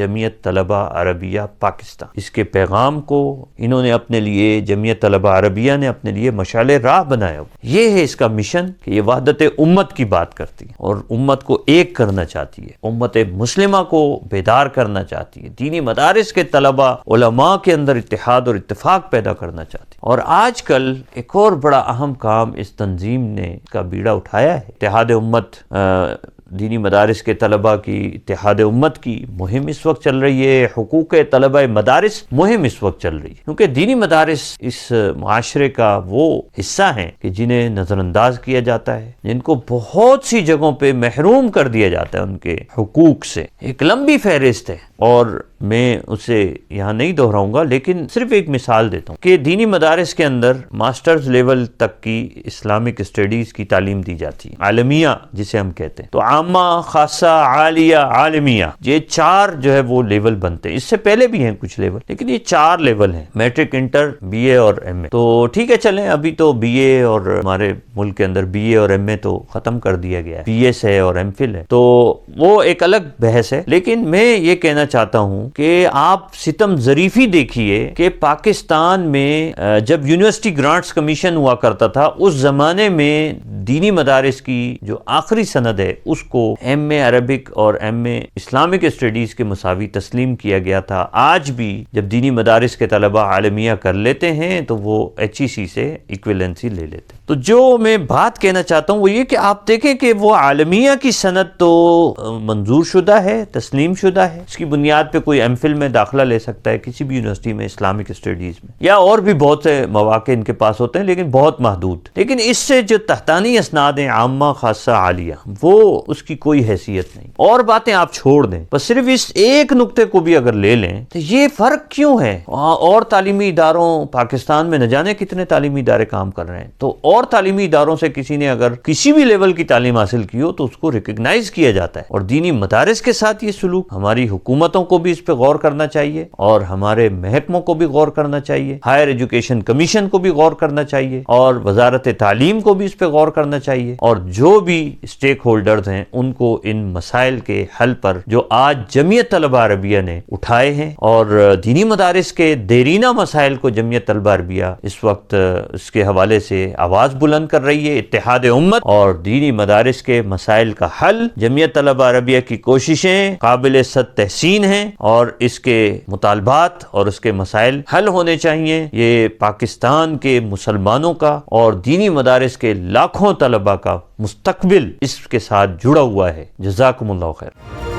جمعیت طلبہ عربیہ پاکستان، اس کے پیغام کو انہوں نے اپنے لیے، جمعیت طلبہ عربیہ نے اپنے لیے مشعل راہ بنایا. یہ ہے اس کا مشن کہ یہ وحدت امت کی بات کرتی ہے اور امت کو ایک کرنا چاہتی ہے، امت مسلمہ کو بیدار کرنا چاہتی ہے، دینی مدارس کے طلبہ علماء کے اندر اتحاد اور اتفاق پیدا کرنا چاہتی ہے. اور آج کل ایک اور بڑا اہم کام اس تنظیم نے کا بیڑا اٹھایا ہے. اتحاد امت، دینی مدارس کے طلبہ کی اتحاد امت کی مہم اس وقت چل رہی ہے، حقوق طلبہ مدارس مہم اس وقت چل رہی ہے، کیونکہ دینی مدارس اس معاشرے کا وہ حصہ ہیں کہ جنہیں نظر انداز کیا جاتا ہے، جن کو بہت سی جگہوں پہ محروم کر دیا جاتا ہے ان کے حقوق سے. ایک لمبی فہرست ہے اور میں اسے یہاں نہیں دہراؤں گا، لیکن صرف ایک مثال دیتا ہوں کہ دینی مدارس کے اندر ماسٹرز لیول تک کی اسلامک اسٹڈیز کی تعلیم دی جاتی ہے، عالمیہ جسے ہم کہتے ہیں. تو عامہ، خاصہ، عالیہ، عالمیہ، یہ 4 جو ہے وہ لیول بنتے ہیں. اس سے پہلے بھی ہیں کچھ لیول، لیکن یہ 4 لیول ہیں: میٹرک، انٹر، بی اے اور ایم اے. تو ٹھیک ہے، چلیں ابھی تو بی اے اور ہمارے ملک کے اندر بی اے اور ایم اے تو ختم کر دیا گیا ہے، بی ایس ہے اور ایم فل ہے، تو وہ ایک الگ بحث ہے. لیکن میں یہ کہنا چاہتا ہوں کہ آپ ستم ظریفی دیکھیے کہ پاکستان میں جب یونیورسٹی گرانٹس کمیشن ہوا کرتا تھا، اس زمانے میں دینی مدارس کی جو آخری سند ہے اس کو ایم اے عربک اور ایم اے اسلامک اسٹڈیز کے مساوی تسلیم کیا گیا تھا. آج بھی جب دینی مدارس کے طلبہ عالمیہ کر لیتے ہیں تو وہ ایچ ای سی سے ایکویلنسی لے لیتے ہیں. تو جو میں بات کہنا چاہتا ہوں وہ یہ کہ آپ دیکھیں کہ وہ عالمیہ کی سند تو منظور شدہ ہے، تسلیم شدہ ہے، اس کی بنیاد پہ کوئی ایم فل میں داخلہ لے سکتا ہے کسی بھی یونیورسٹی میں اسلامک اسٹڈیز میں، یا اور بھی بہت سے مواقع ان کے پاس ہوتے ہیں لیکن بہت محدود. لیکن اس سے جو تحتانی اسناد ہیں، عامہ، خاصہ، عالیہ، وہ اس کی کوئی حیثیت نہیں. اور باتیں آپ چھوڑ دیں، بس صرف اس ایک نقطے کو بھی اگر لے لیں تو یہ فرق کیوں ہے؟ اور تعلیمی اداروں پاکستان میں نہ جانے کتنے تعلیمی ادارے کام کر رہے ہیں، تو اور تعلیمی اداروں سے کسی نے اگر کسی بھی لیول کی تعلیم حاصل کی ہو تو اس کو ریکگنائز کیا جاتا ہے. اور دینی مدارس کے ساتھ یہ سلوک، ہماری حکومتوں کو بھی اس پہ غور کرنا چاہیے اور ہمارے محکموں کو بھی غور کرنا چاہیے، ہائر ایجوکیشن کمیشن کو بھی غور کرنا چاہیے اور وزارت تعلیم کو بھی اس پہ غور کرنا چاہیے، اور جو بھی اسٹیک ہولڈرز ہیں ان کو ان مسائل کے حل پر جو آج جمعیت طلبہ عربیہ نے اٹھائے ہیں، اور دینی مدارس کے دیرینہ مسائل کو جمعیت طلبہ عربیہ اس وقت اس کے حوالے سے آواز بلند کر رہی ہے. اتحاد امت اور دینی مدارس کے مسائل کا حل، جمعیت طلبہ عربیہ کی کوششیں قابل صد تحسین ہیں اور اس کے مطالبات اور اس کے مسائل حل ہونے چاہیے. یہ پاکستان کے مسلمانوں کا اور دینی مدارس کے لاکھوں طلبہ کا مستقبل اس کے ساتھ جڑا ہوا ہے. جزاکم اللہ خیر.